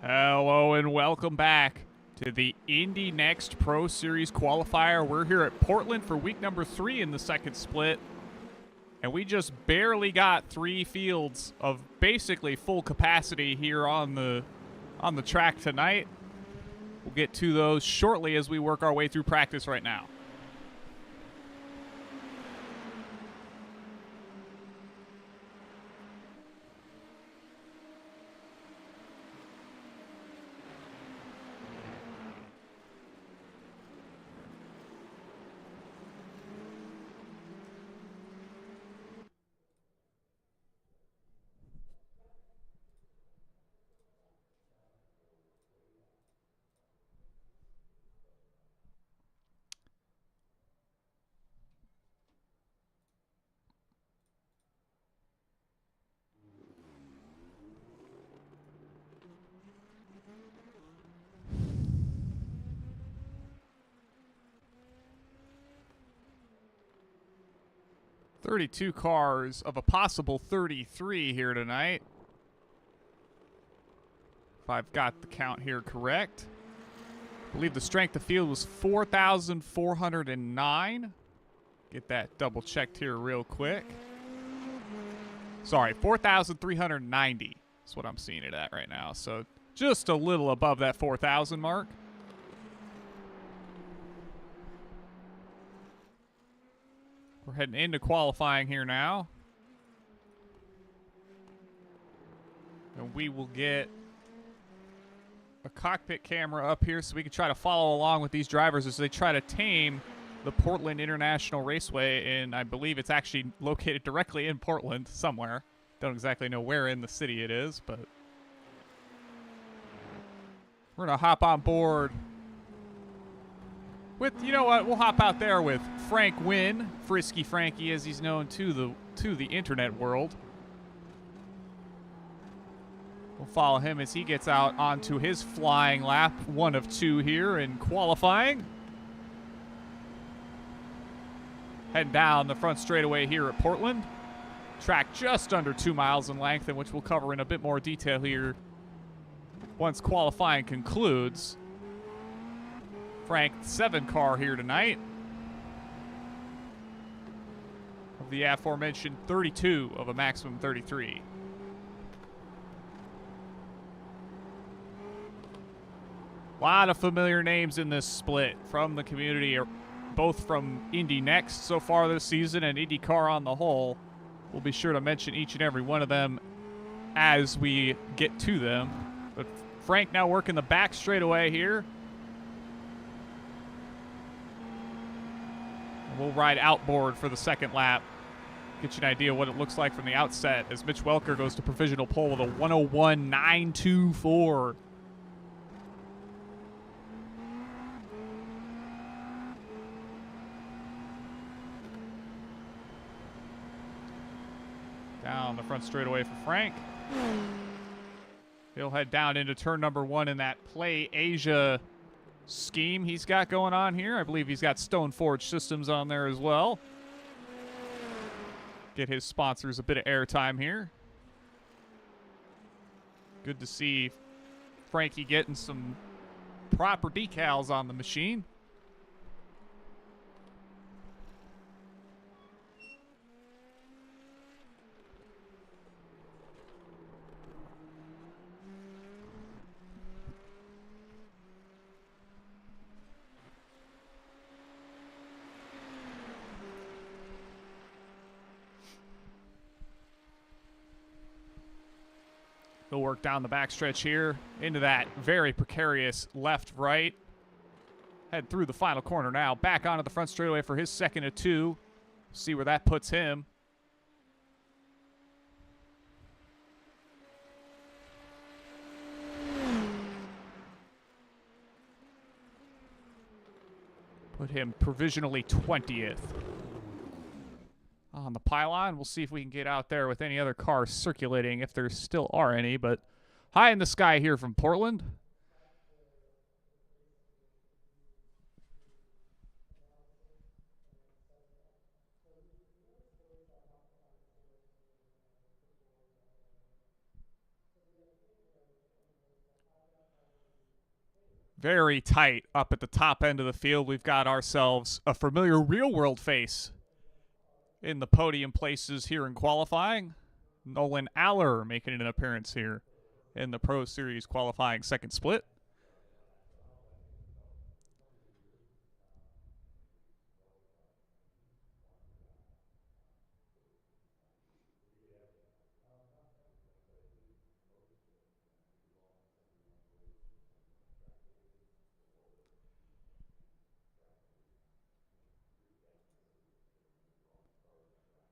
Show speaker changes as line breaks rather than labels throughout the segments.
Hello and welcome back to the Indy NXT Pro Series qualifier. We're here at Portland for week number 3 in the second split. And we just barely got 3 fields of basically full capacity here on the track tonight. We'll get to those shortly as we work our way through practice right now. "32 cars of a possible 33 here tonight, if I've got the count here correct. I believe the strength of field was 4,409. Get that double checked here real quick. Sorry, 4,390 is what I'm seeing it at right now. So just a little above that 4,000 mark. We're heading into qualifying here now. And we will get a cockpit camera up here so we can try to follow along with these drivers as they try to tame the Portland International Raceway. And I believe it's actually located directly in Portland somewhere. Don't exactly know where in the city it is, but we're going to hop on board with, you know what, we'll hop out there with Frank Wynn, Frisky Frankie as he's known to the internet world. We'll follow him as he gets out onto his flying lap, 1 of 2 here in qualifying. Heading down the front straightaway here at Portland. Track just under 2 miles in length, and which we'll cover in a bit more detail here once qualifying concludes. Frank, 7 car here tonight. Of the aforementioned 32 of a maximum 33. A lot of familiar names in this split from the community, both from Indy NXT so far this season and IndyCar on the whole. We'll be sure to mention each and every one of them as we get to them. But Frank now working the back straightaway here. We'll ride outboard for the second lap. Get you an idea what it looks like from the outset as Mitch Welker goes to provisional pole with a 101.924. Down the front straightaway for Frank. He'll head down into turn number 1 in that Play Asia scheme he's got going on here. I believe he's got Stone Forge Systems on there as well. Get his sponsors a bit of airtime here. Good to see Frankie getting some proper decals on the machine. He'll work down the backstretch here into that very precarious left-right. Head through the final corner now. Back onto the front straightaway for his second of 2. See where that puts him. Put him provisionally 20th. On the pylon. We'll see if we can get out there with any other cars circulating, if there still are any, but high in the sky here from Portland. Very tight up at the top end of the field. We've got ourselves a familiar real-world face in the podium places here in qualifying. Nolan Aller making an appearance here in the Pro Series qualifying second split.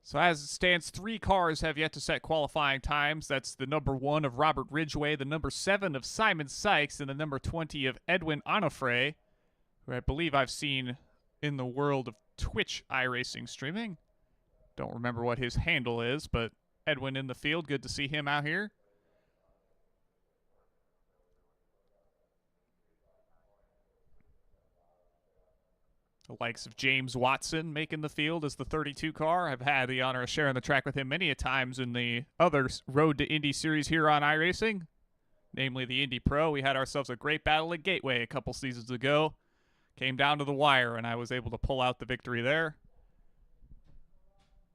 So as it stands, 3 cars have yet to set qualifying times. That's the number 1 of Robert Ridgway, the number 7 of Simon Sykes, and the number 20 of Edwin Onofre, who I believe I've seen in the world of Twitch iRacing streaming. Don't remember what his handle is, but Edwin in the field. Good to see him out here. The likes of James Watson making the field as the 32 car. I've had the honor of sharing the track with him many a times in the other Road to Indy series here on iRacing, namely the Indy Pro. We had ourselves a great battle at Gateway a couple seasons ago. Came down to the wire, and I was able to pull out the victory there.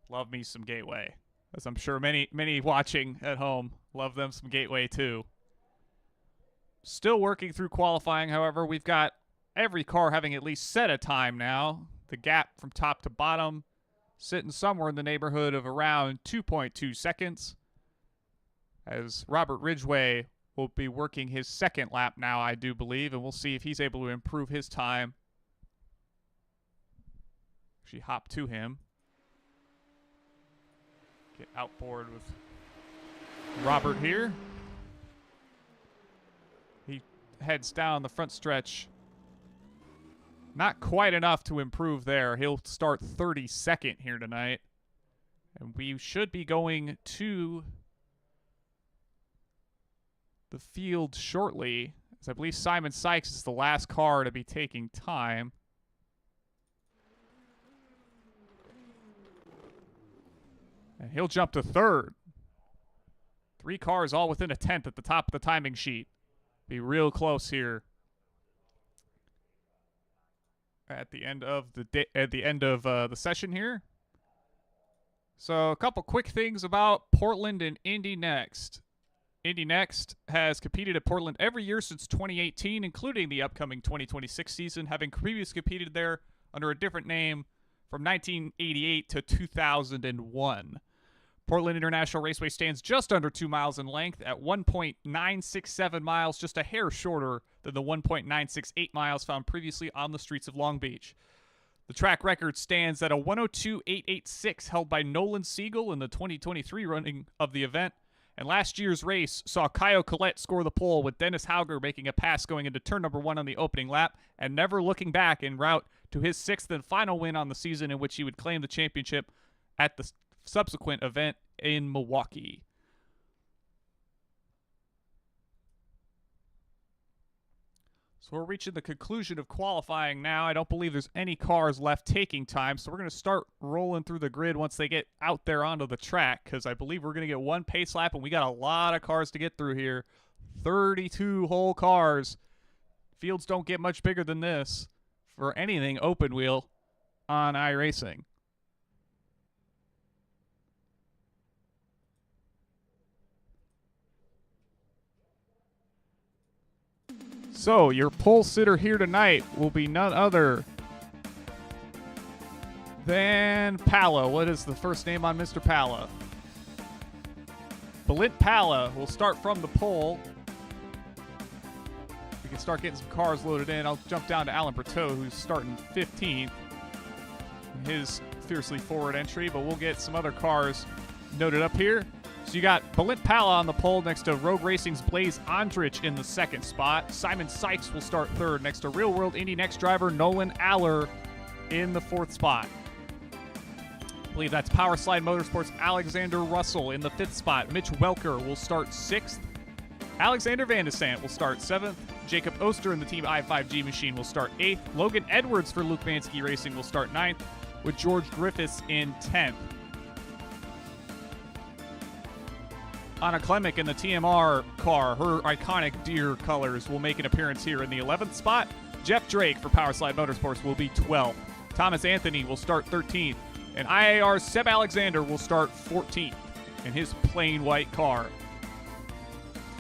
Love me some Gateway, as I'm sure many watching at home love them some Gateway too. Still working through qualifying, however. We've got every car having at least set a time now. The gap from top to bottom sitting somewhere in the neighborhood of around 2.2 seconds. As Robert Ridgway will be working his second lap now, I do believe, and we'll see if he's able to improve his time. She hopped to him. Get outboard with Robert here. He heads down the front stretch. Not quite enough to improve there. He'll start 32nd here tonight. And we should be going to the field shortly, as I believe Simon Sykes is the last car to be taking time. And he'll jump to 3rd. 3 cars all within a tenth at the top of the timing sheet. Be real close here at the end of the session here. So a couple quick things about Portland and Indy NXT. Indy NXT has competed at Portland every year since 2018, including the upcoming 2026 season, having previously competed there under a different name from 1988 to 2001. Portland International Raceway stands just under 2 miles in length at 1.967 miles, just a hair shorter than the 1.968 miles found previously on the streets of Long Beach. The track record stands at a 102.886 held by Nolan Siegel in the 2023 running of the event. And last year's race saw Caio Collet score the pole, with Dennis Hauger making a pass going into turn number 1 on the opening lap and never looking back en route to his 6th and final win on the season, in which he would claim the championship at the subsequent event in Milwaukee. So we're reaching the conclusion of qualifying now. I don't believe there's any cars left taking time, so we're going to start rolling through the grid once they get out there onto the track, because I believe we're going to get 1 pace lap, and we got a lot of cars to get through here. 32 whole cars. Fields don't get much bigger than this for anything open wheel on iRacing. So, your pole sitter here tonight will be none other than Pala. What is the first name on Mr. Pala? Balint Pala will start from the pole. We can start getting some cars loaded in. I'll jump down to Alan Berteau, who's starting 15th in his fiercely forward entry, but we'll get some other cars noted up here. So you got Balint Pala on the pole next to Rogue Racing's Blaze Andrich in the 2nd spot. Simon Sykes will start 3rd next to Real World Indy NXT driver Nolan Aller in the 4th spot. I believe that's Powerslide Motorsports' Alexander Russell in the 5th spot. Mitch Welker will start 6th. Alexander Van de Sant will start 7th. Jacob Oster in the Team I5G machine will start 8th. Logan Edwards for Luke Mansky Racing will start 9th, with George Griffiths in 10th. Anna Klemic in the TMR car, her iconic deer colors, will make an appearance here in the 11th spot. Jeff Drake for Powerslide Motorsports will be 12th. Thomas Anthony will start 13th. And IAR's Seb Alexander will start 14th in his plain white car.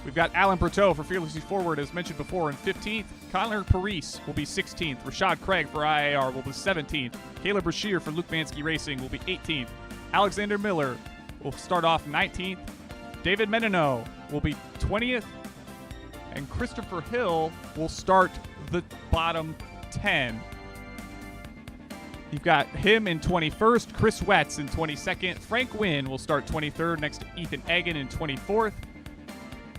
We've got Alan Berteau for Fearlessly Forward, as mentioned before, in 15th. Connor Parise will be 16th. Rashad Craig for IAR will be 17th. Caleb Brashear for Luke Mansky Racing will be 18th. Alexander Miller will start off 19th. David Menino will be 20th. And Christopher Hill will start the bottom 10. You've got him in 21st, Chris Wetz in 22nd. Frank Wynn will start 23rd next to Ethan Egan in 24th.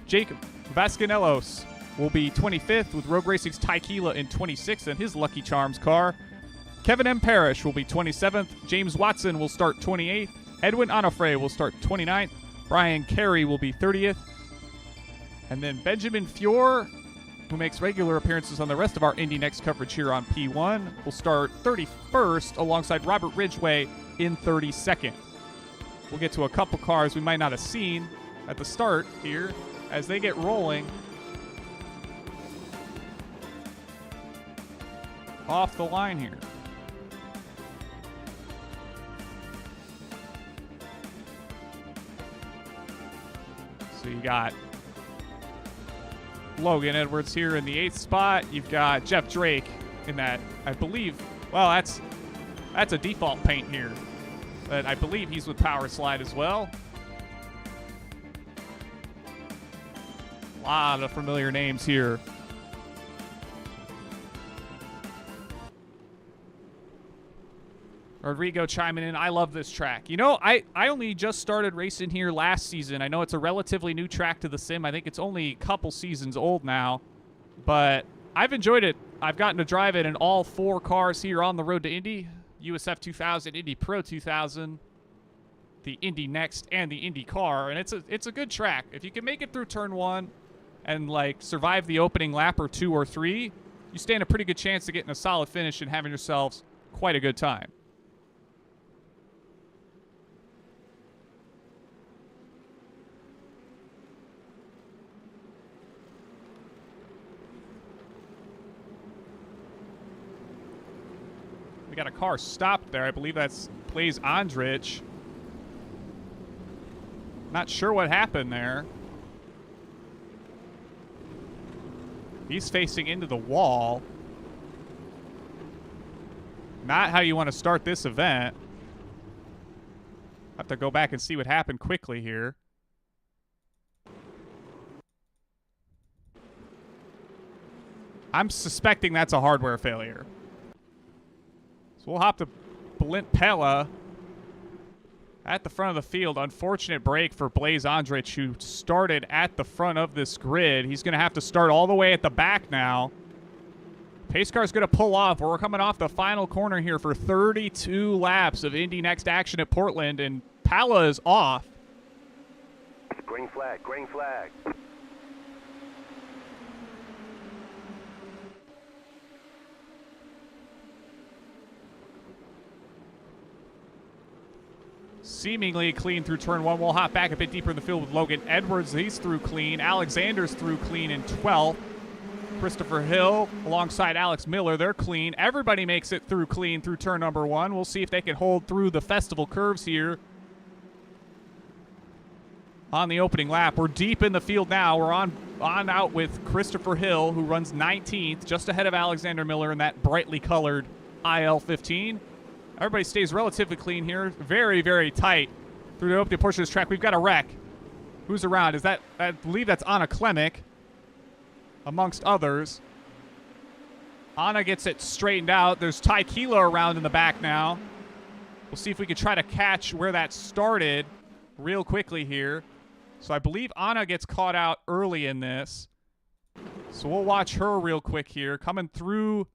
Jake Vasconellos will be 25th with Rogue Racing's Ty Keela in 26th in his Lucky Charms car. Kevin M. Parrish will be 27th. James Watson will start 28th. Edwin Onofre will start 29th. Brian Carey will be 30th. And then Benjamin Fior, who makes regular appearances on the rest of our Indy Next coverage here on P1, will start 31st alongside Robert Ridgway in 32nd. We'll get to a couple cars we might not have seen at the start here as they get rolling off the line here. So you got Logan Edwards here in the 8th spot. You've got Jeff Drake in that, I believe, well, that's a default paint here. But I believe he's with Power Slide as well. A lot of familiar names here. Rodrigo chiming in. I love this track. You know, I only just started racing here last season. I know it's a relatively new track to the sim. I think it's only a couple seasons old now. But I've enjoyed it. I've gotten to drive it in all 4 cars here on the road to Indy. USF 2000, Indy Pro 2000, the Indy Next, and the IndyCar. And it's a good track. If you can make it through turn 1 and, like, survive the opening lap or 2 or 3, you stand a pretty good chance of getting a solid finish and having yourselves quite a good time. We got a car stopped there. I believe that's Blaze Andrich. Not sure what happened there. He's facing into the wall. Not how you want to start this event. Have to go back and see what happened quickly here. I'm suspecting that's a hardware failure. So we'll hop to Blint Pella at the front of the field. Unfortunate break for Blaze Andrich, who started at the front of this grid. He's going to have to start all the way at the back now. Pace car's going to pull off. We're coming off the final corner here for 32 laps of Indy Next action at Portland, and Pella is off.
Green flag, green flag.
Seemingly clean through turn 1. We'll hop back a bit deeper in the field with Logan Edwards. He's through clean. Alexander's through clean in 12th. Christopher Hill alongside Alex Miller. They're clean. Everybody makes it through clean through turn number 1. We'll see if they can hold through the festival curves here on the opening lap. We're deep in the field now. We're on out with Christopher Hill, who runs 19th, just ahead of Alexander Miller in that brightly colored IL-15. Everybody stays relatively clean here. Very, very tight through the opening portion of this track. We've got a wreck. Who's around? Is that, I believe that's Anna Klemic, amongst others. Anna gets it straightened out. There's Ty Keela around in the back now. We'll see if we can try to catch where that started real quickly here. So I believe Anna gets caught out early in this. So we'll watch her real quick here. Coming through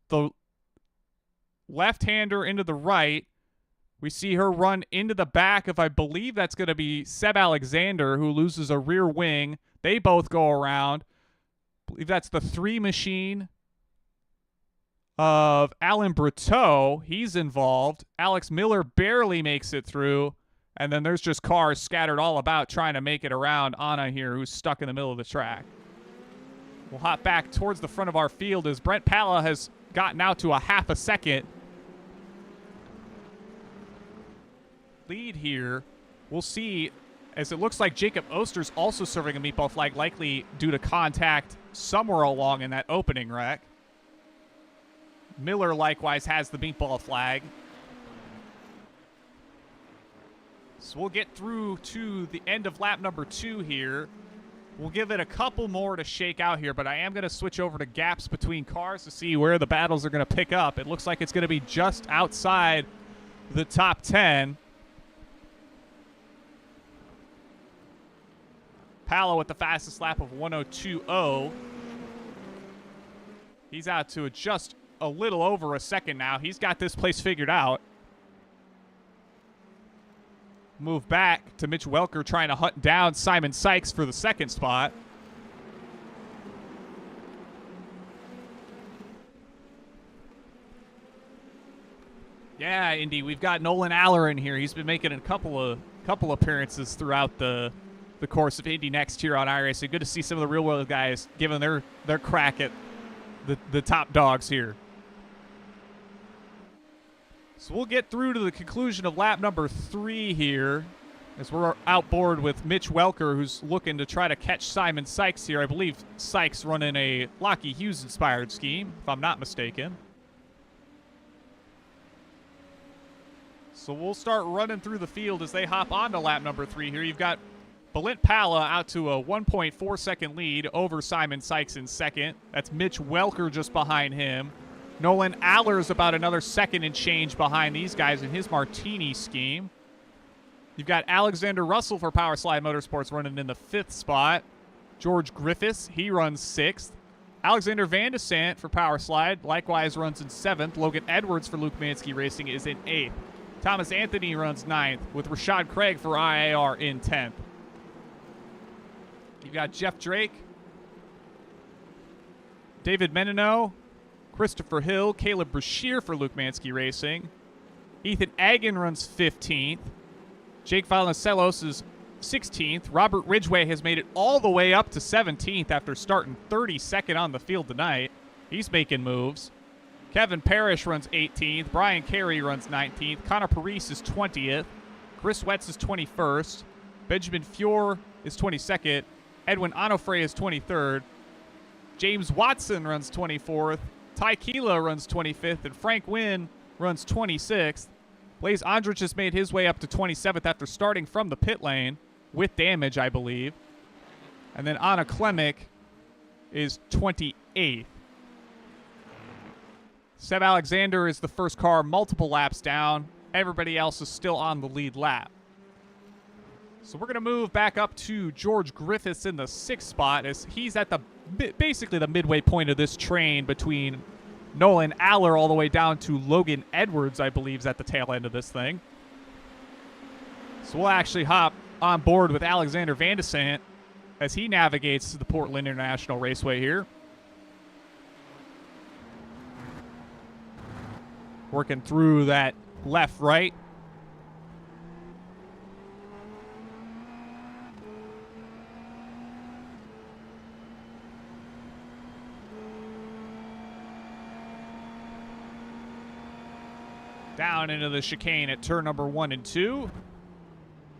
the left-hander into the right. We see her run into the back of, I believe that's going to be Seb Alexander, who loses a rear wing. They both go around. I believe that's the 3 machine of Alan Berteau. He's involved. Alex Miller barely makes it through. And then there's just cars scattered all about trying to make it around Anna here, who's stuck in the middle of the track. We'll hop back towards the front of our field as Brent Palla has gotten out to a half a second lead here. We'll see, as it looks like Jacob Oster's also serving a meatball flag, likely due to contact somewhere along in that opening wreck. Miller likewise has the meatball flag. So we'll get through to the end of lap number 2 here. We'll give it a couple more to shake out here, but I am going to switch over to gaps between cars to see where the battles are going to pick up. It looks like it's going to be just outside the top 10. Palla with the fastest lap of 1:02.0. He's out to just a little over a second now. He's got this place figured out. Move back to Mitch Welker trying to hunt down Simon Sykes for the second spot. Yeah, Indy, we've got Nolan Aller in here. He's been making a couple appearances throughout the course of Indy NXT here on iRacing. Good to see some of the real world guys giving their crack at the top dogs here. So we'll get through to the conclusion of lap number 3 here as we're outboard with Mitch Welker, who's looking to try to catch Simon Sykes here. I believe Sykes running a Lockie Hughes-inspired scheme, if I'm not mistaken. So we'll start running through the field as they hop onto lap number 3 here. You've got Brent Palla out to a 1.4-second lead over Simon Sykes in second. That's Mitch Welker just behind him. Nolan Aller's about another second and change behind these guys in his Martini scheme. You've got Alexander Russell for Powerslide Motorsports running in the 5th spot. George Griffiths, he runs 6th. Alexander Van de Sant for Powerslide likewise runs in 7th. Logan Edwards for Luke Mansky Racing is in 8th. Thomas Anthony runs 9th, with Rashad Craig for IAR in 10th. You've got Jeff Drake, David Menino, Christopher Hill, Caleb Brashear for Luke Mansky Racing. Ethan Agan runs 15th. Jake Valenciellos is 16th. Robert Ridgway has made it all the way up to 17th after starting 32nd on the field tonight. He's making moves. Kevin Parrish runs 18th. Brian Carey runs 19th. Connor Parise is 20th. Chris Wetz is 21st. Benjamin Fior is 22nd. Edwin Onofre is 23rd. James Watson runs 24th. Ty Keela runs 25th, and Frank Wynn runs 26th. Blaze Andrich has made his way up to 27th after starting from the pit lane with damage, I believe. And then Anna Klemick is 28th. Seb Alexander is the first car multiple laps down. Everybody else is still on the lead lap. So we're going to move back up to George Griffiths in the 6th spot as he's at basically the midway point of this train between Nolan Aller all the way down to Logan Edwards, I believe, is at the tail end of this thing. So we'll actually hop on board with Alexander Van de Sant as he navigates to the Portland International Raceway here. Working through that left-right. Down into the chicane at turn number 1 and 2.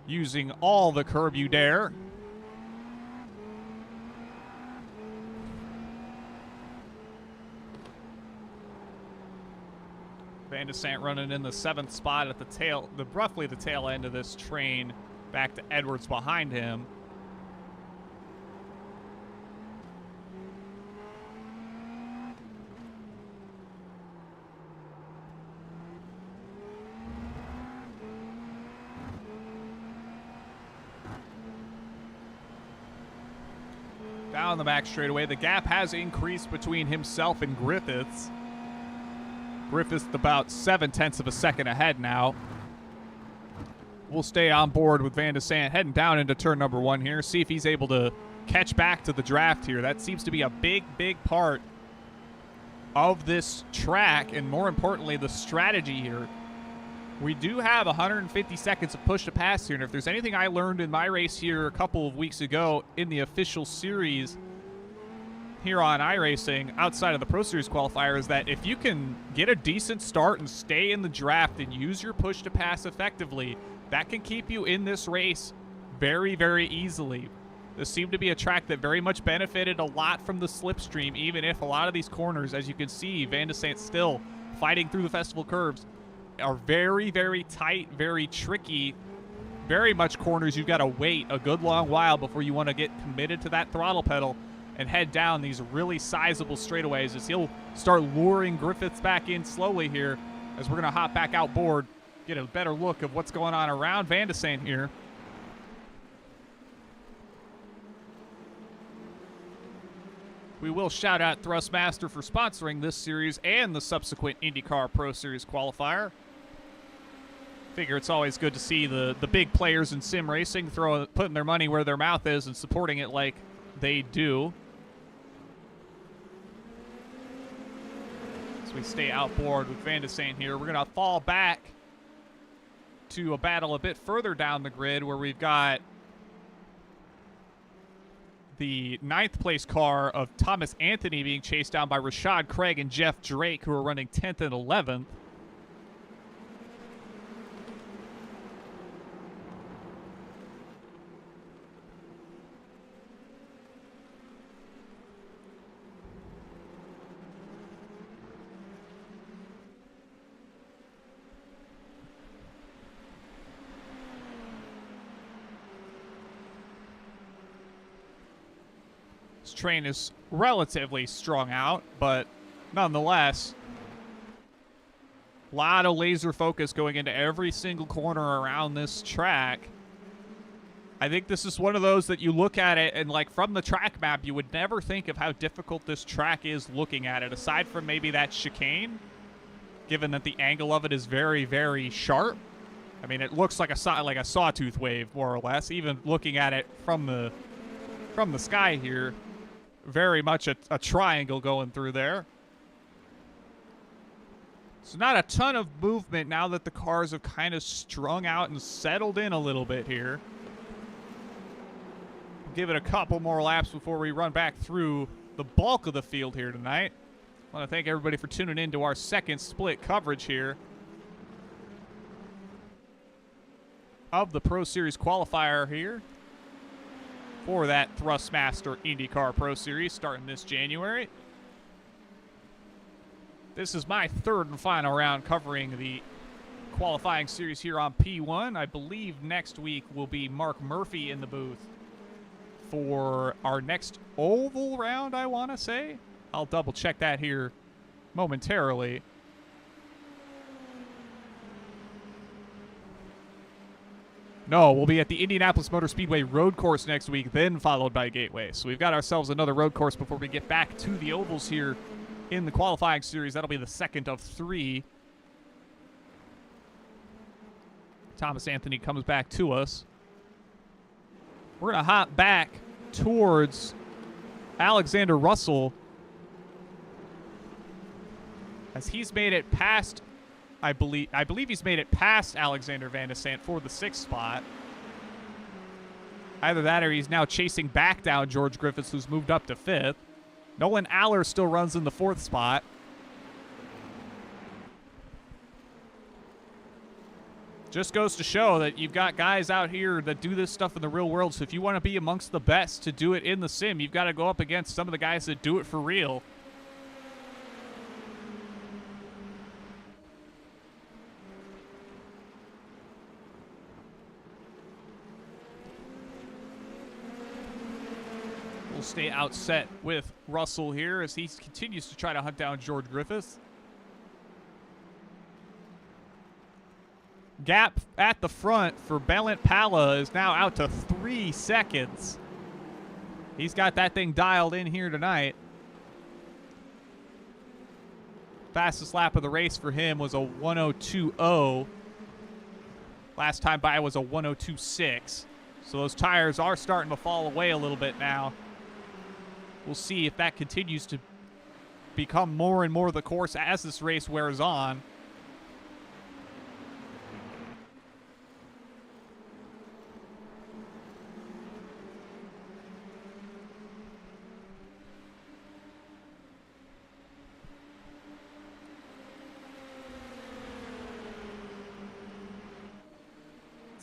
Using all the curb you dare. Van de Sant running in the 7th spot at roughly the tail end of this train, back to Edwards behind him. Down the back straightaway, the gap has increased between himself and Griffiths. Griffiths about 0.7 of a second ahead now. We'll stay on board with Van de Sant heading down into turn number 1 here. See if he's able to catch back to the draft here. That seems to be a big, big part of this track, and more importantly, the strategy here. We do have 150 seconds of push to pass here, and if there's anything I learned in my race here a couple of weeks ago in the official series here on iRacing, outside of the Pro Series qualifier, is that if you can get a decent start and stay in the draft and use your push to pass effectively, that can keep you in this race very, very easily. This seemed to be a track that very much benefited a lot from the slipstream, even if a lot of these corners, as you can see, Van de Sant still fighting through the festival curves, are very, very tight, very tricky, very much corners you've got to wait a good long while before you want to get committed to that throttle pedal and head down these really sizable straightaways, as he'll start luring Griffiths back in slowly here as we're going to hop back outboard, get a better look of what's going on around Van de Sant here. We will shout out Thrustmaster for sponsoring this series and the subsequent IndyCar Pro Series qualifier. Figure it's always good to see the big players in sim racing putting their money where their mouth is and supporting it like they do. As we stay outboard with Van de Sant here, we're going to fall back to a battle a bit further down the grid where we've got the 9th place car of Thomas Anthony being chased down by Rashad Craig and Jeff Drake, who are running 10th and 11th. Train is relatively strung out, but nonetheless, a lot of laser focus going into every single corner around this track. I think this is one of those that you look at it and, like, from the track map, you would never think of how difficult this track is looking at it, aside from maybe that chicane, given that the angle of it is very, very sharp. I mean, it looks like a sawtooth wave, more or less, even looking at it from the sky here. Very much a triangle going through there. So not a ton of movement now that the cars have kind of strung out and settled in a little bit here. We'll give it a couple more laps before we run back through the bulk of the field here tonight. I want to thank everybody for tuning in to our second split coverage here of the Pro Series qualifier here for that Thrustmaster IndyCar Pro Series starting this January. This is my third and final round covering the qualifying series here on P1. I believe next week will be Mark Murphy in the booth for our next oval round, I want to say. I'll double check that here momentarily. No, we'll be at the Indianapolis Motor Speedway road course next week, then followed by Gateway. So we've got ourselves another road course before we get back to the ovals here in the qualifying series. That'll be the second of 3. Thomas Anthony comes back to us. We're going to hop back towards Alexander Russell as he's made it past, I believe he's made it past Alexander Van de Sant for the 6th spot. Either that or he's now chasing back down George Griffiths, who's moved up to 5th. Nolan Aller still runs in the 4th spot. Just goes to show that you've got guys out here that do this stuff in the real world. So if you want to be amongst the best to do it in the sim, you've got to go up against some of the guys that do it for real. Stay outset with Russell here as he continues to try to hunt down George Griffiths. Gap at the front for Belint Pala is now out to 3 seconds. He's got that thing dialed in here tonight. Fastest lap of the race for him was a 1:02.0. Last time by was a 1:02.6. So those tires are starting to fall away a little bit now. We'll see if that continues to become more and more the course as this race wears on.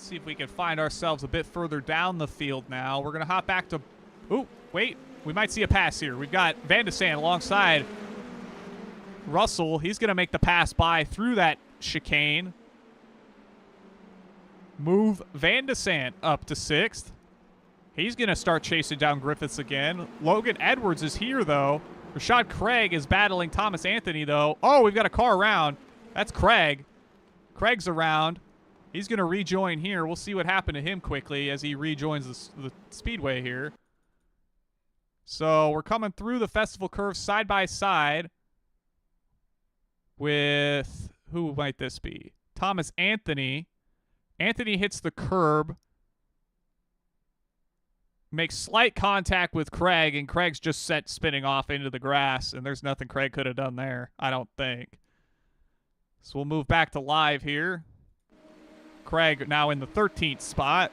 Let's see if we can find ourselves a bit further down the field now. We're going to hop back to... Ooh, wait. We might see a pass here. We've got Van de Sande alongside Russell. He's going to make the pass by through that chicane. Move Van de Sande up to 6th. He's going to start chasing down Griffiths again. Logan Edwards is here, though. Rashad Craig is battling Thomas Anthony, though. Oh, we've got a car around. That's Craig. Craig's around. He's going to rejoin here. We'll see what happened to him quickly as he rejoins the speedway here. So we're coming through the festival curve side by side with, who might this be? Thomas Anthony. Anthony hits the curb, makes slight contact with Craig, and Craig's just set spinning off into the grass, and there's nothing Craig could have done there, I don't think. So we'll move back to live here. Craig now in the 13th spot.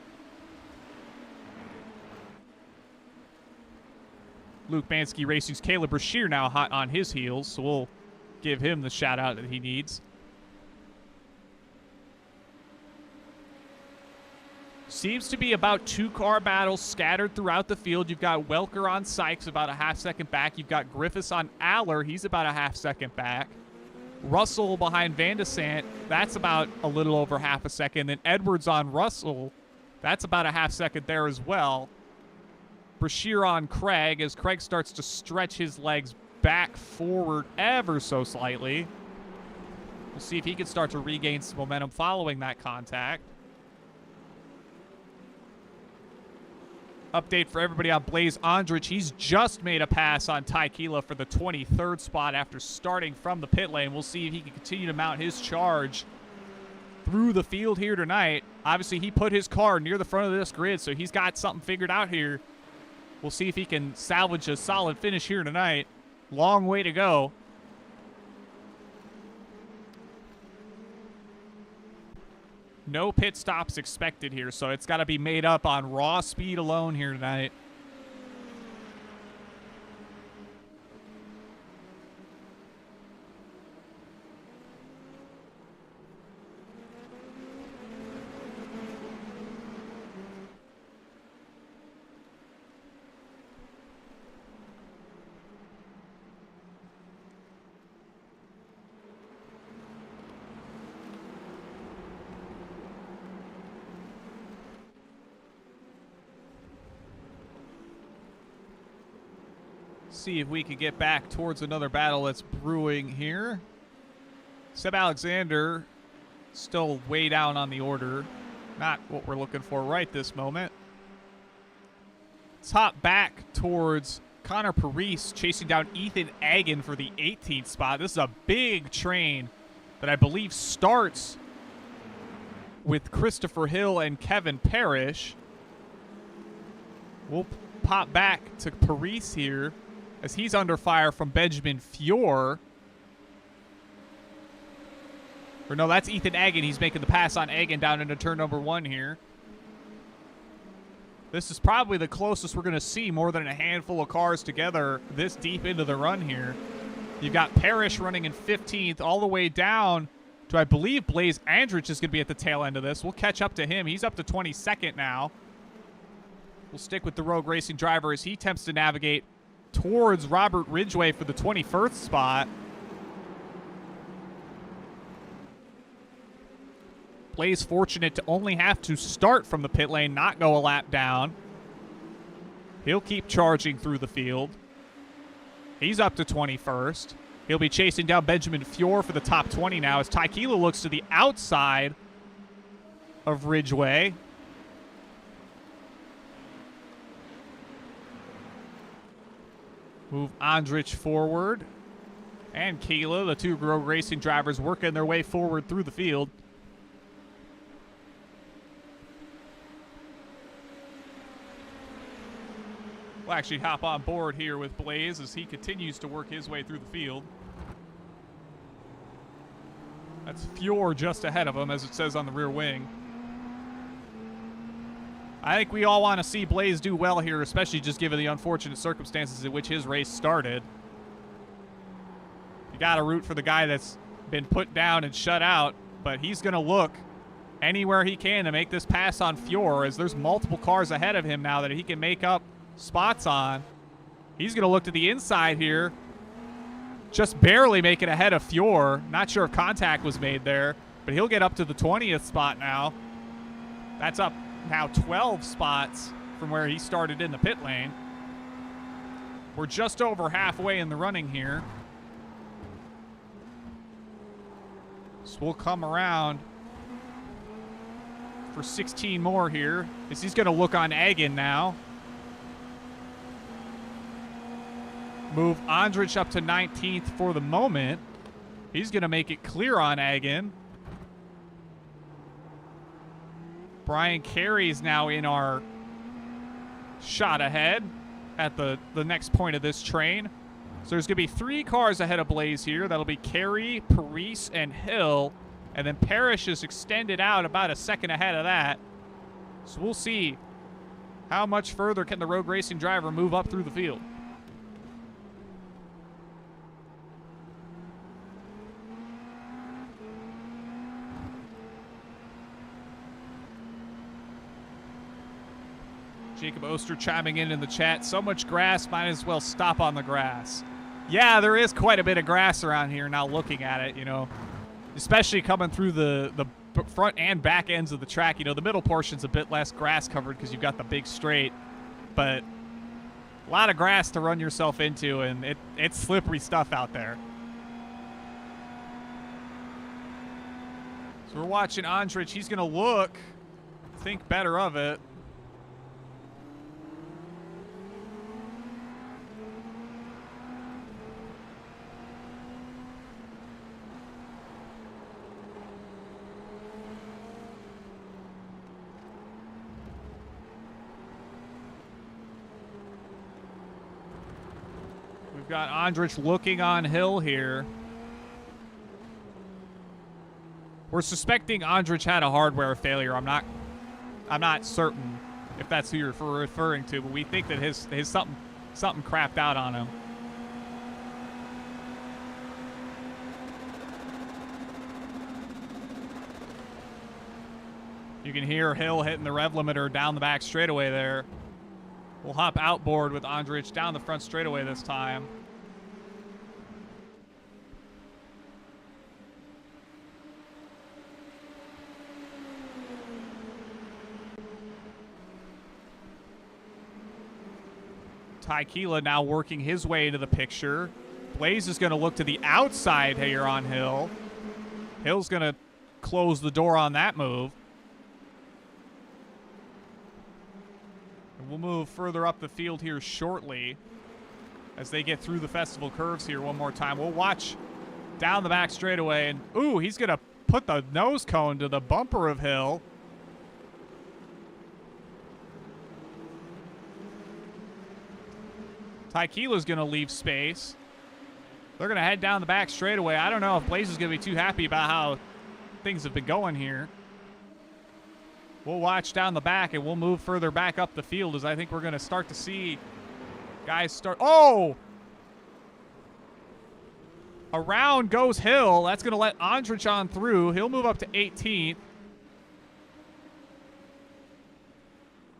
Luke Bansky Racing's Caleb Brashear now hot on his heels, so we'll give him the shout-out that he needs. Seems to be about 2 car battles scattered throughout the field. You've got Welker on Sykes about a half-second back. You've got Griffiths on Aller. He's about a half-second back. Russell behind Van de Sande. That's about a little over half a second. Then Edwards on Russell. That's about a half-second there as well. Brashear on Craig as Craig starts to stretch his legs back forward ever so slightly. We'll see if he can start to regain some momentum following that contact. Update for everybody on Blaze Andrich. He's just made a pass on Ty Keela for the 23rd spot after starting from the pit lane. We'll see if he can continue to mount his charge through the field here tonight. Obviously, he put his car near the front of this grid, so he's got something figured out here. We'll see if he can salvage a solid finish here tonight. Long way to go. No pit stops expected here, so it's got to be made up on raw speed alone here tonight. See if we can get back towards another battle that's brewing here. Seb Alexander still way down on the order. Not what we're looking for right this moment. Let's hop back towards Connor Parise chasing down Ethan Agan for the 18th spot. This is a big train that I believe starts with Christopher Hill and Kevin Parrish. We'll pop back to Parise here as he's under fire from Benjamin Fior. Or no, that's Ethan Agan. He's making the pass on Agan down into turn number 1 here. This is probably the closest we're going to see more than a handful of cars together this deep into the run here. You've got Parrish running in 15th all the way down to, I believe, Blaze Andrich is going to be at the tail end of this. We'll catch up to him. He's up to 22nd now. We'll stick with the Rogue Racing driver as he attempts to navigate towards Robert Ridgway for the 21st spot. Blaze fortunate to only have to start from the pit lane, not go a lap down. He'll keep charging through the field. He's up to 21st. He'll be chasing down Benjamin Fior for the top 20 now as Ty Keela looks to the outside of Ridgway. Move Andrich forward. And Keela, the two Rogue Racing drivers, working their way forward through the field. We'll actually hop on board here with Blaze as he continues to work his way through the field. That's Fior just ahead of him, as it says on the rear wing. I think we all want to see Blaze do well here, especially just given the unfortunate circumstances in which his race started. You got to root for the guy that's been put down and shut out, but he's going to look anywhere he can to make this pass on Fior, as there's multiple cars ahead of him now that he can make up spots on. He's going to look to the inside here. Just barely make it ahead of Fior. Not sure if contact was made there, but he'll get up to the 20th spot now. That's up now 12 spots from where he started in the pit lane. We're just over halfway in the running here. So we'll come around for 16 more here, as he's going to look on Egan now. Move Andrich up to 19th for the moment. He's going to make it clear on Egan. Brian Carey's now in our shot ahead at the next point of this train. So there's going to be 3 cars ahead of Blaze here. That'll be Carey, Parise, and Hill. And then Parrish is extended out about a second ahead of that. So we'll see how much further can the Rogue Racing driver move up through the field. Jacob Oster chiming in the chat. So much grass, might as well stop on the grass. Yeah, there is quite a bit of grass around here now looking at it, you know. Especially coming through the front and back ends of the track. You know, the middle portion's a bit less grass covered because you've got the big straight. But a lot of grass to run yourself into, and it's slippery stuff out there. So we're watching Andrich. He's going to look, think better of it. We've got Andrich looking on Hill here. We're suspecting Andrich had a hardware failure. I'm not certain if that's who you're referring to, but we think that his something crapped out on him. You can hear Hill hitting the rev limiter down the back straightaway there. We'll hop outboard with Andrich down the front straightaway this time. Ty Keela now working his way into the picture. Blaze is going to look to the outside here on Hill. Hill's going to close the door on that move. And we'll move further up the field here shortly as they get through the festival curves here one more time. We'll watch down the back straightaway, and ooh, he's going to put the nose cone to the bumper of Hill. Tykeela's going to leave space. They're going to head down the back straightaway. I don't know if Blaze is going to be too happy about how things have been going here. We'll watch down the back, and we'll move further back up the field as I think we're going to start to see guys start. Oh! Around goes Hill. That's going to let Andrich on through. He'll move up to 18th.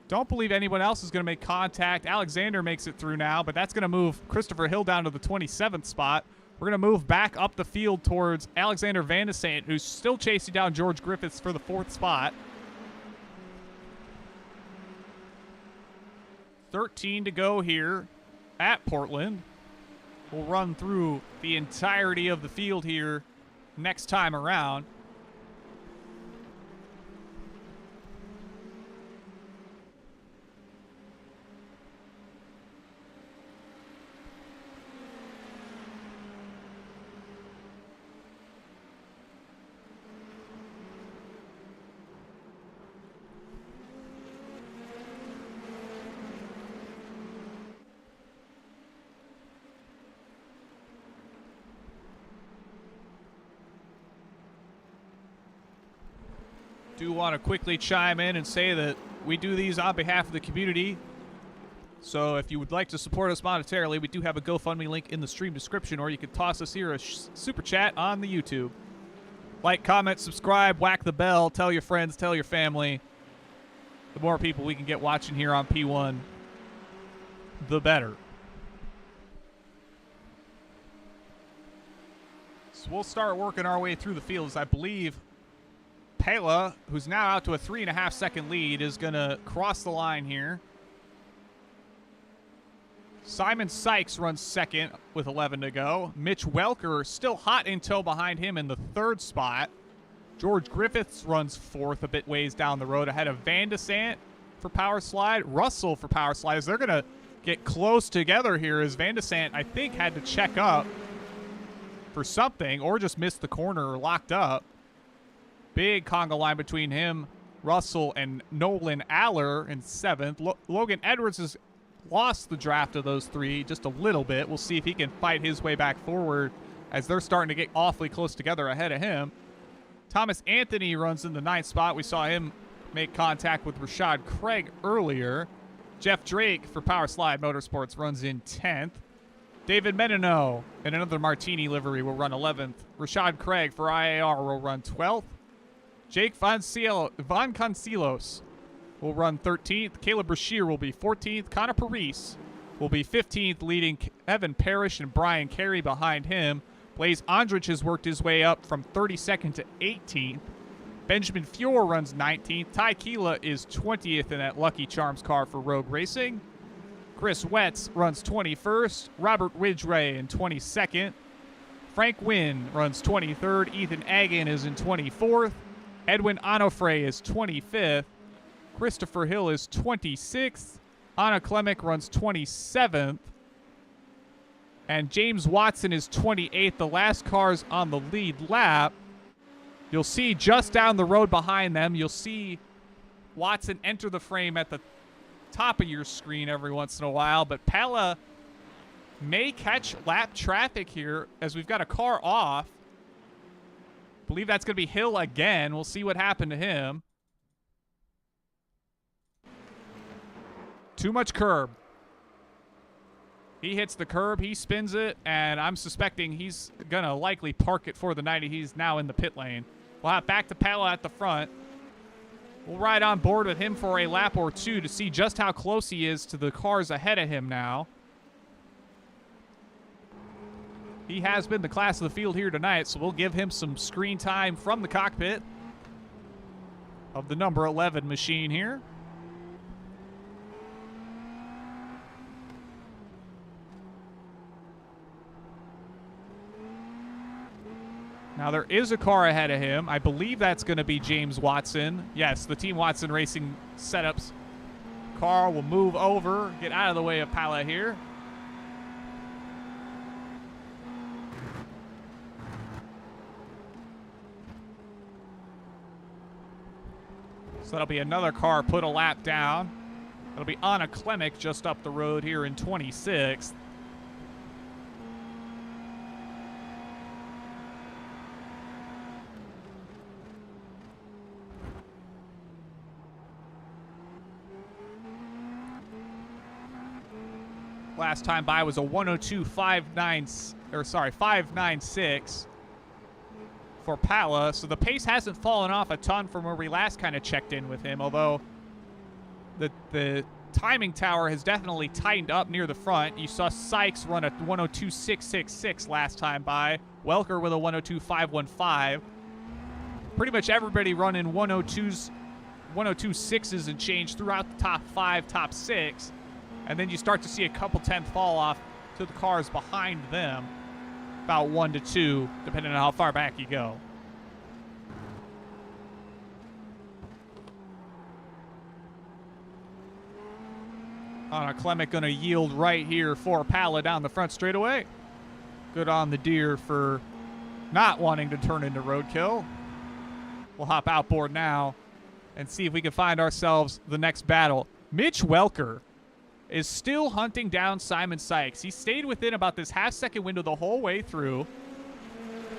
Don't believe anyone else is going to make contact. Alexander makes it through now, but that's going to move Christopher Hill down to the 27th spot. We're going to move back up the field towards Alexander Van de Sant, who's still chasing down George Griffiths for the 4th spot. 13 to go here at Portland. We'll run through the entirety of the field here next time around. Do want to quickly chime in and say that we do these on behalf of the community. So if you would like to support us monetarily, we do have a GoFundMe link in the stream description, or you can toss us here a super chat on the YouTube. Like, comment, subscribe, whack the bell, tell your friends, tell your family. The more people we can get watching here on P1, the better. So we'll start working our way through the fields. I believe Pela, who's now out to a 3.5 second lead, is going to cross the line here. Simon Sykes runs second with 11 to go. Mitch Welker still hot in tow behind him in the third spot. George Griffiths runs fourth a bit ways down the road ahead of Van de Sant for Power Slide. Russell for Power Slide. They're going to get close together here as Van de Sant, I think, had to check up for something or just missed the corner or locked up. Big conga line between him, Russell, and Nolan Aller in seventh. Logan Edwards has lost the draft of those three just a little bit. We'll see if he can fight his way back forward as they're starting to get awfully close together ahead of him. Thomas Anthony runs in the ninth spot. We saw him make contact with Rashad Craig earlier. Jeff Drake for Power Slide Motorsports runs in 10th. David Menino in another Martini livery will run 11th. Rashad Craig for IAR will run 12th. Jake Von Concelos will run 13th. Caleb Brashear will be 14th. Connor Parise will be 15th, leading Evan Parrish and Brian Carey behind him. Blaze Andrich has worked his way up from 32nd to 18th. Benjamin Fior runs 19th. Ty Keela is 20th in that Lucky Charms car for Rogue Racing. Chris Wetz runs 21st. Robert Widgray in 22nd. Frank Wynn runs 23rd. Ethan Agan is in 24th. Edwin Onofre is 25th. Christopher Hill is 26th. Anna Klemic runs 27th. And James Watson is 28th. The last cars on the lead lap. You'll see just down the road behind them, you'll see Watson enter the frame at the top of your screen every once in a while. But Pella may catch lap traffic here as we've got a car off. I believe that's going to be Hill again. We'll see what happened to him. Too much curb. He hits the curb, he spins it, and I'm suspecting he's going to likely park it for the 90. He's now in the pit lane. We'll have back to Pella at the front. We'll ride on board with him for a lap or two to see just how close he is to the cars ahead of him now. He has been the class of the field here tonight, so we'll give him some screen time from the cockpit of the number 11 machine here. Now, there is a car ahead of him. I believe that's going to be James Watson. Yes, the Team Watson Racing setups car will move over, get out of the way of Pala here. So that'll be another car put a lap down. It'll be Anna Klemic just up the road here in 26th. Last time by was a 596 for Pala, so the pace hasn't fallen off a ton from where we last kind of checked in with him, although the timing tower has definitely tightened up near the front. You saw Sykes run a 102.666 last time by, Welker with a 102.515. Pretty much everybody running 102.6s and change throughout the top 5, top 6. And then you start to see a couple tenth fall off to the cars behind them. About 1 to 2, depending on how far back you go. Anna Klemic going to yield right here for Pala down the front straightaway. Good on the deer for not wanting to turn into roadkill. We'll hop outboard now and see if we can find ourselves the next battle. Mitch Welker is still hunting down Simon Sykes. He stayed within about this half-second window the whole way through.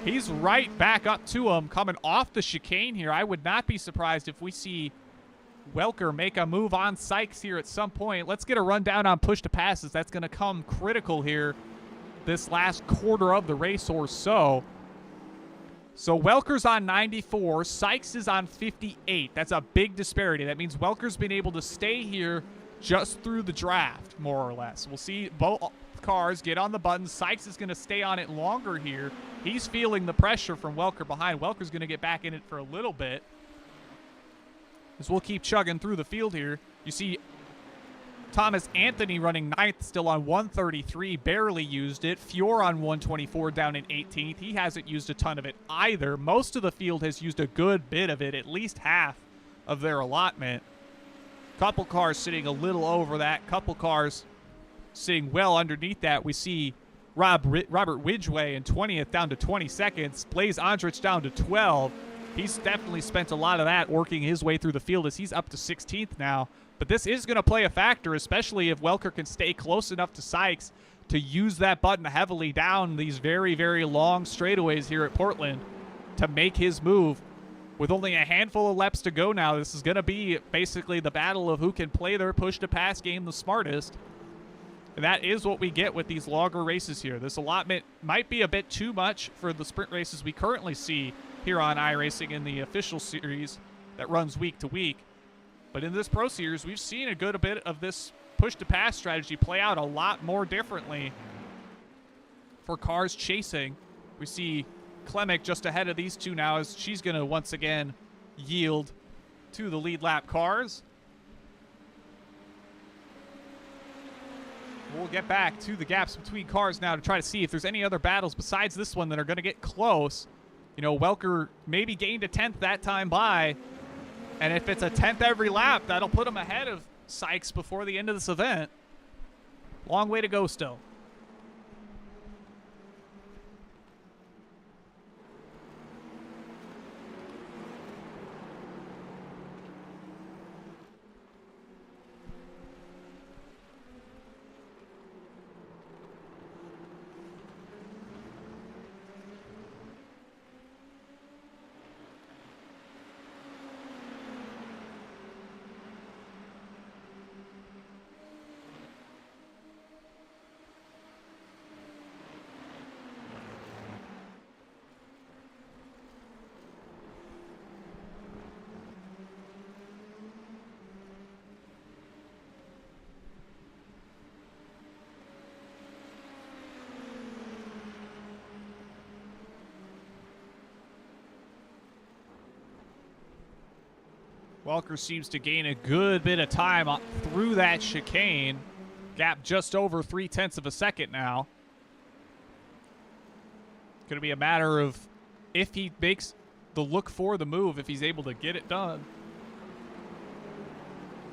He's right back up to him coming off the chicane here. I would not be surprised if we see Welker make a move on Sykes here at some point. Let's get a rundown on push to passes. That's going to come critical here this last quarter of the race or so. So Welker's on 94, Sykes is on 58. That's a big disparity. That means Welker's been able to stay here just through the draft, more or less. We'll see both cars get on the button. Sykes is going to stay on it longer here. He's feeling the pressure from Welker behind. Welker's going to get back in it for a little bit, as we'll keep chugging through the field here. You see Thomas Anthony running 9th, still on 133, barely used it. Fior on 124, down in 18th. He hasn't used a ton of it either. Most of the field has used a good bit of it, at least half of their allotment. Couple cars sitting a little over that. Couple cars sitting well underneath that. We see Robert Widgway in 20th down to 20 seconds. Blaze Andrich down to 12. He's definitely spent a lot of that working his way through the field, as he's up to 16th now. But this is going to play a factor, especially if Welker can stay close enough to Sykes to use that button heavily down these very, very long straightaways here at Portland to make his move. With only a handful of laps to go now, this is going to be basically the battle of who can play their push-to-pass game the smartest. And that is what we get with these longer races here. This allotment might be a bit too much for the sprint races we currently see here on iRacing in the official series that runs week to week. But in this Pro Series, we've seen a good bit of this push-to-pass strategy play out a lot more differently for cars chasing. We see Klemek just ahead of these two now, as she's going to once again yield to the lead lap cars. We'll get back to the gaps between cars now to try to see if there's any other battles besides this one that are going to get close. You know, Welker maybe gained a 10th that time by, and if it's a 10th every lap, that'll put him ahead of Sykes before the end of this event. Long way to go still. Welker seems to gain a good bit of time through that chicane. Gap just over 0.3 of a second now. Going to be a matter of if he makes the look for the move, if he's able to get it done.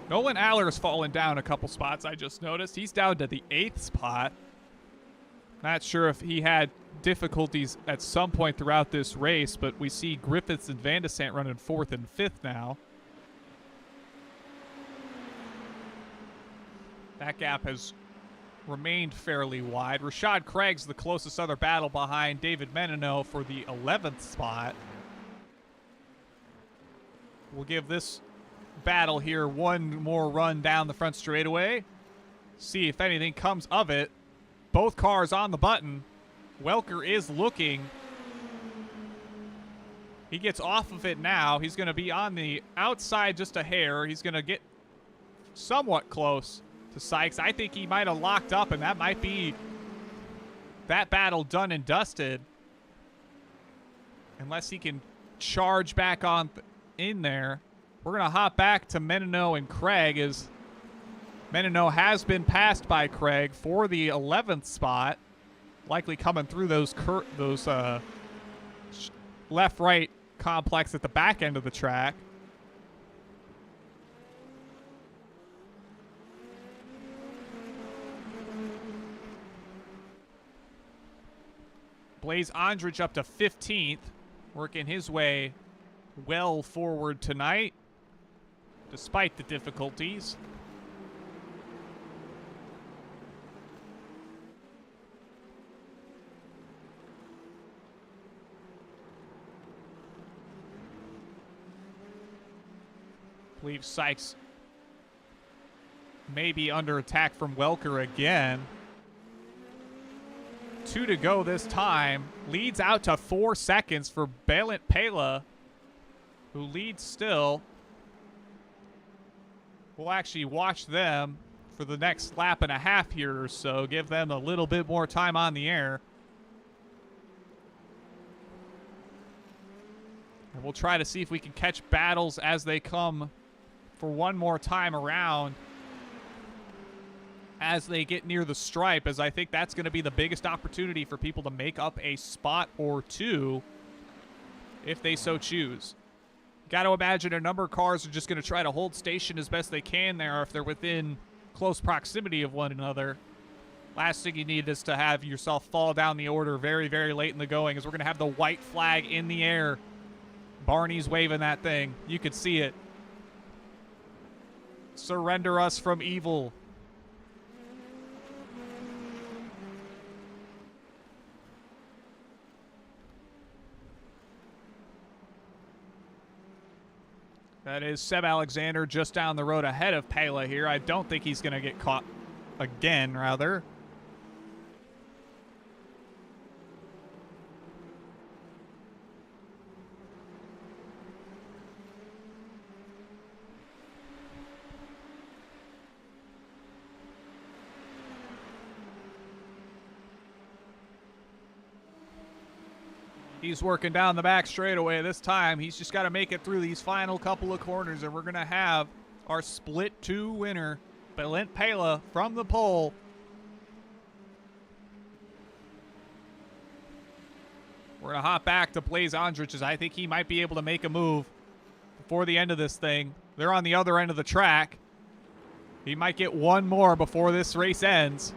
Nolan Aller's fallen down a couple spots, I just noticed. He's down to the 8th spot. Not sure if he had difficulties at some point throughout this race, but we see Griffiths and Van de Sant running 4th and 5th now. That gap has remained fairly wide. Rashad Craig's the closest other battle behind David Menino for the 11th spot. We'll give this battle here one more run down the front straightaway. See if anything comes of it. Both cars on the button. Welker is looking. He gets off of it now. He's going to be on the outside just a hair. He's going to get somewhat close to Sykes. I think he might have locked up, and that might be that battle done and dusted. Unless he can charge back on in there. We're going to hop back to Menino and Craig, as Menino has been passed by Craig for the 11th spot. Likely coming through those left-right complex at the back end of the track. Blaze Andrich up to 15th, working his way well forward tonight, despite the difficulties. I believe Sykes may be under attack from Welker again. 2 to go this time. Leads out to 4 seconds for Balint Pela, who leads still. We'll actually watch them for the next lap and a half here or so. Give them a little bit more time on the air. And we'll try to see if we can catch battles as they come for one more time around as they get near the stripe, as I think that's going to be the biggest opportunity for people to make up a spot or two if they so choose. Got to imagine a number of cars are just going to try to hold station as best they can there if they're within close proximity of one another. Last thing you need is to have yourself fall down the order very, very late in the going, as we're going to have the white flag in the air. Barney's waving that thing. You could see it. Surrender us from evil. That is Seb Alexander just down the road ahead of Pela here. I don't think he's going to get caught again, rather. He's working down the back straightaway this time. He's just got to make it through these final couple of corners, and we're going to have our split 2 winner, Balint Pela, from the pole. We're going to hop back to Blaze Andrich, as I think he might be able to make a move before the end of this thing. They're on the other end of the track. He might get one more before this race ends.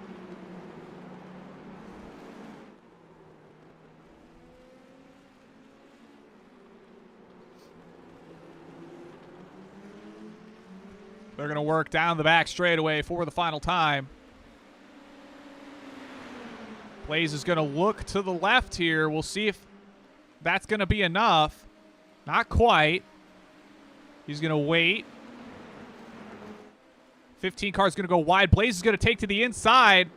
They're going to work down the back straightaway for the final time. Blaze is going to look to the left here. We'll see if that's going to be enough. Not quite. He's going to wait. 15 car is going to go wide. Blaze is going to take to the inside.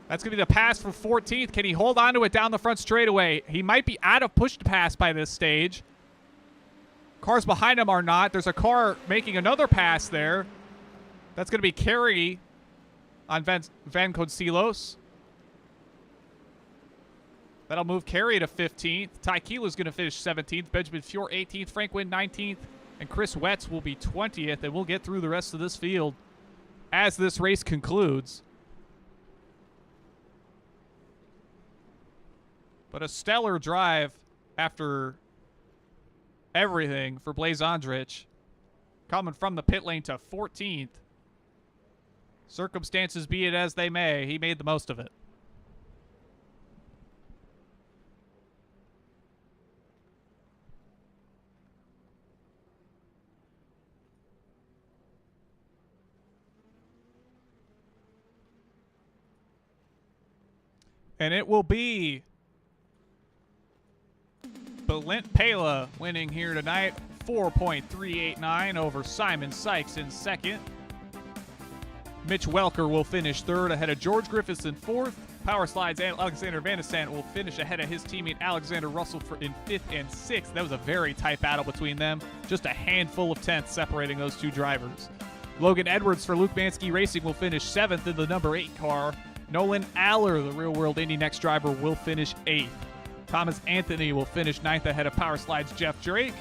That's going to be the pass for 14th. Can he hold on to it down the front straightaway? He might be out of push to pass by this stage. Cars behind him are not. There's a car making another pass there. That's going to be Carey on Van Concelos. That'll move Carey to 15th. Ty Keeler's going to finish 17th. Benjamin Fior 18th. Frank Wynn 19th. And Chris Wetz will be 20th. And we'll get through the rest of this field as this race concludes. But a stellar drive after everything for Blaze Andrich, coming from the pit lane to 14th. Circumstances be it as they may, he made the most of it. And it will be Balint Pela winning here tonight, 4.389 over Simon Sykes in second. Mitch Welker will finish third ahead of George Griffiths in fourth. Power Slides and Alexander Van de Sant will finish ahead of his teammate Alexander Russell in fifth and sixth. That was a very tight battle between them. Just a handful of tenths separating those two drivers. Logan Edwards for Luke Mansky Racing will finish seventh in the number 8 car. Nolan Aller, the Real World Indy NXT driver, will finish 8th. Thomas Anthony will finish 9th ahead of Power Slides Jeff Drake.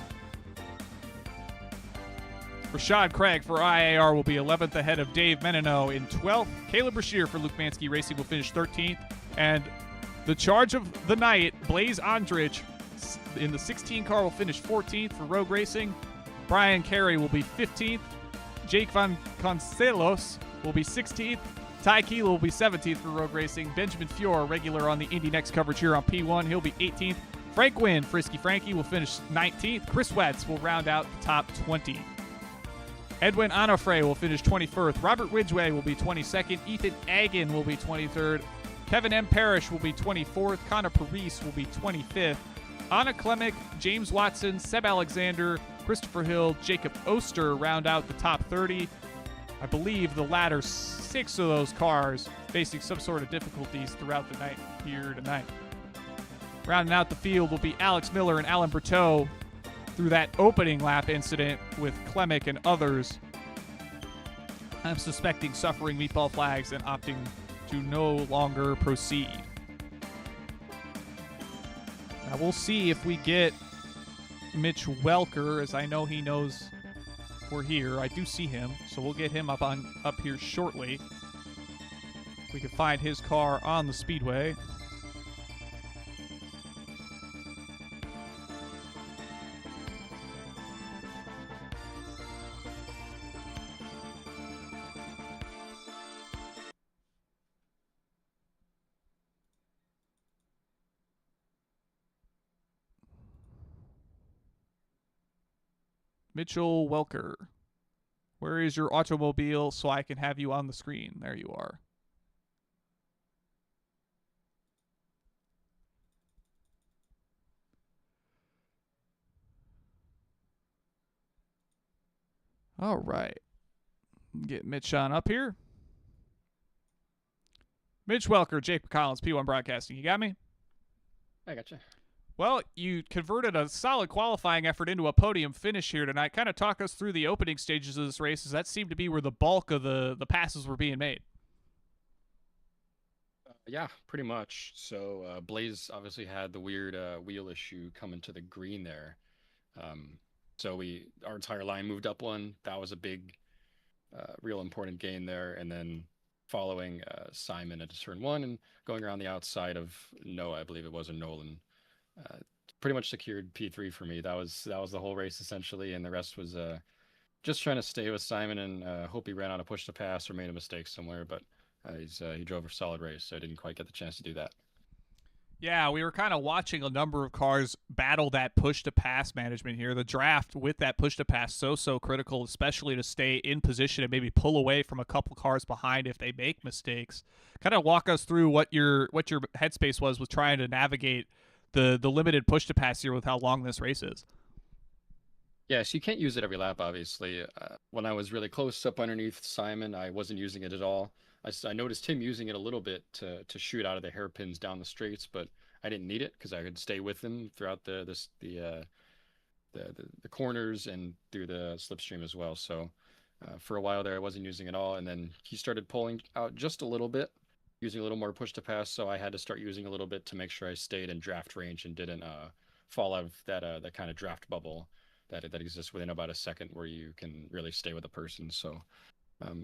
Rashad Craig for IAR will be 11th ahead of Dave Menino in 12th. Caleb Brashear for Luke Mansky Racing will finish 13th. And the charge of the night, Blaze Andrich in the 16 car will finish 14th for Rogue Racing. Brian Carey will be 15th. Jake Van Concelos will be 16th. Ty Keeler will be 17th for Rogue Racing. Benjamin Fior, regular on the Indy NXT coverage here on P1, he'll be 18th. Frank Wynn, Frisky Frankie, will finish 19th. Chris Wetz will round out the top 20. Edwin Onofre will finish 21st. Robert Ridgway will be 22nd. Ethan Agan will be 23rd. Kevin M. Parrish will be 24th. Connor Parise will be 25th. Anna Klemick, James Watson, Seb Alexander, Christopher Hill, Jacob Oster round out the top 30. I believe the latter 6 of those cars facing some sort of difficulties throughout the night here tonight. Rounding out the field will be Alex Miller and Alan Berteau through that opening lap incident with Klemic and others. I'm suspecting suffering meatball flags and opting to no longer proceed. Now we'll see if we get Mitch Welker, as I know he knows we're here. I do see him, so we'll get him up here shortly. We can find his car on the speedway. Mitchell Welker, where is your automobile so I can have you on the screen? There you are. All right. Get Mitch on up here. Mitch Welker, Jake Collins, P1 Broadcasting. You got me?
I got you.
Well, you converted a solid qualifying effort into a podium finish here tonight. Kind of talk us through the opening stages of this race, as that seemed to be where the bulk of the passes were being made.
Yeah, pretty much. So Blaze obviously had the weird wheel issue coming to the green there. So our entire line moved up one. That was a big, real important gain there. And then following Simon into turn one and going around the outside of Noah, I believe it was, or Nolan. Pretty much secured P3 for me. That was the whole race essentially, and the rest was just trying to stay with Simon and hope he ran out of push to pass or made a mistake somewhere. But he drove a solid race, so I didn't quite get the chance to do that.
Yeah, we were kind of watching a number of cars battle that push-to-pass management here. The draft with that push-to-pass so critical, especially to stay in position and maybe pull away from a couple cars behind if they make mistakes. Kind of walk us through what your headspace was with trying to navigate the limited push-to-pass here with how long this race is.
Yeah, so you can't use it every lap, obviously. When I was really close up underneath Simon, I wasn't using it at all. I noticed him using it a little bit to shoot out of the hairpins down the straights, but I didn't need it because I could stay with him throughout the corners and through the slipstream as well. So for a while there, I wasn't using it all, and then he started pulling out just a little bit, using a little more push to pass. So I had to start using a little bit to make sure I stayed in draft range and didn't fall out of that kind of draft bubble that exists within about a second where you can really stay with a person. So.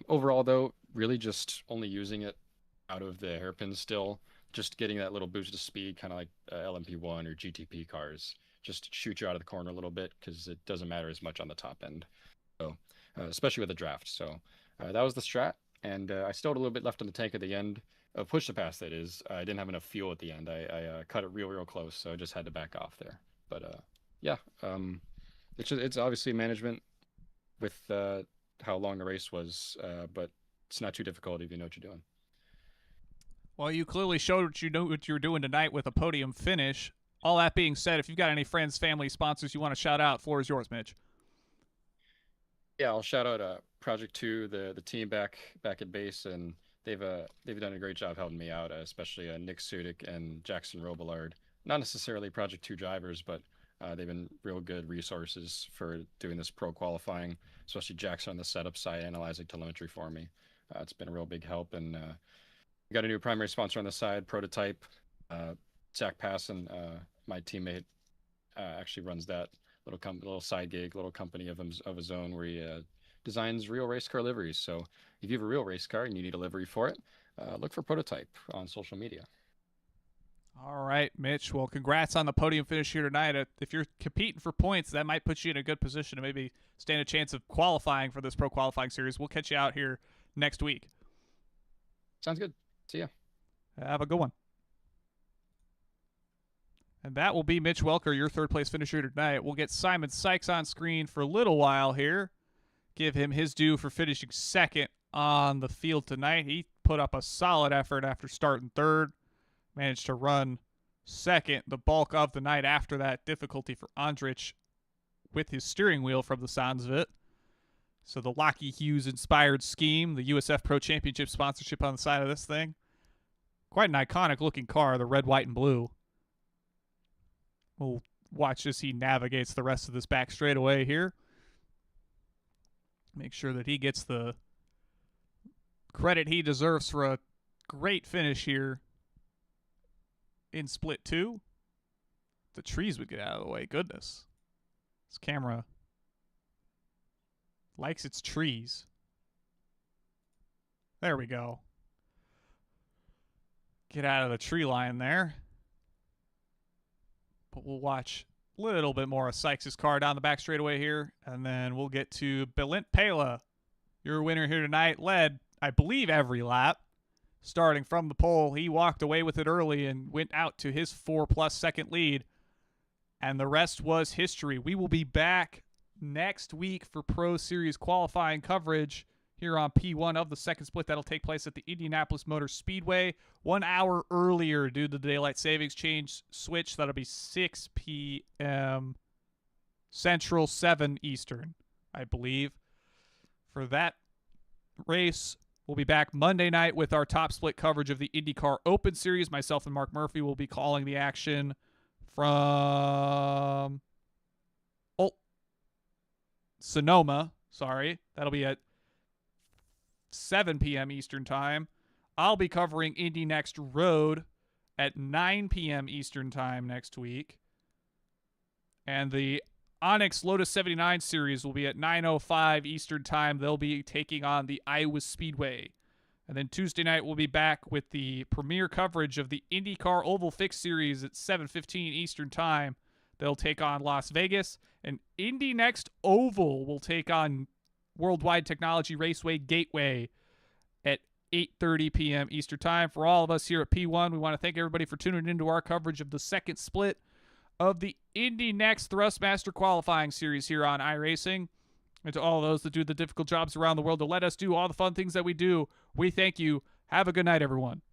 Overall, though, really just only using it out of the hairpins still, just getting that little boost of speed, kind of like LMP1 or GTP cars, just to shoot you out of the corner a little bit because it doesn't matter as much on the top end. So, especially with the draft. So that was the strat, and I still had a little bit left on the tank at the end. Push to pass, that is. I didn't have enough fuel at the end. I cut it real close, so I just had to back off there. But yeah, it's obviously management with how long the race was, but it's not too difficult if you know what you're doing.
Well, you clearly showed what you were doing tonight with a podium finish. All that being said, if you've got any friends, family, sponsors you want to shout out, floor is yours, Mitch.
Yeah, I'll shout out Project 2, the team back at base, and they've done a great job helping me out, especially Nick Sudik and Jackson Robillard. Not necessarily Project 2 drivers, but they've been real good resources for doing this pro qualifying, especially Jackson on the setup side, analyzing telemetry for me. It's been a real big help. And we got a new primary sponsor on the side, Prototype. Zach Passon, my teammate, actually runs that little side gig, little company of his own where he designs real race car liveries. So if you have a real race car and you need a livery for it, look for Prototype on social media.
All right, Mitch. Well, congrats on the podium finish here tonight. If you're competing for points, that might put you in a good position to maybe stand a chance of qualifying for this pro qualifying series. We'll catch you out here next week.
Sounds good. See ya.
Have a good one. And that will be Mitch Welker, your third place finisher tonight. We'll get Simon Sykes on screen for a little while here. Give him his due for finishing second on the field tonight. He put up a solid effort after starting third. Managed to run second the bulk of the night after that difficulty for Andrich with his steering wheel from the sounds of it. So the Lockheed Hughes inspired scheme, the USF Pro Championship sponsorship on the side of this thing. Quite an iconic looking car, the red, white, and blue. We'll watch as he navigates the rest of this back straightaway here. Make sure that he gets the credit he deserves for a great finish here in split 2. The trees would get out of the way. Goodness. This camera likes its trees. There we go. Get out of the tree line there. But we'll watch a little bit more of Sykes' car down the back straightaway here. And then we'll get to Bilint Pela. Your winner here tonight led, I believe, every lap. Starting from the pole, he walked away with it early and went out to his 4+ second lead. And the rest was history. We will be back next week for Pro Series qualifying coverage here on P1 of the second split. That'll take place at the Indianapolis Motor Speedway 1 hour earlier due to the daylight savings change switch. That'll be 6 p.m. Central, 7 Eastern, I believe. For that race, we'll be back Monday night with our top split coverage of the IndyCar Open Series. Myself and Mark Murphy will be calling the action from Sonoma. Sorry. That'll be at 7 p.m. Eastern Time. I'll be covering Indy Next Road at 9 p.m. Eastern Time next week. And the Onyx Lotus 79 Series will be at 9:05 Eastern Time. They'll be taking on the Iowa Speedway. And then Tuesday night, we'll be back with the premiere coverage of the IndyCar Oval Fix Series at 7:15 Eastern Time. They'll take on Las Vegas. And Indy Next Oval will take on Worldwide Technology Raceway Gateway at 8:30 p.m. Eastern Time. For all of us here at P1, we want to thank everybody for tuning into our coverage of the second split of the Indy Next Thrustmaster qualifying series here on iRacing. And to all those that do the difficult jobs around the world to let us do all the fun things that we do, we thank you. Have a good night, everyone.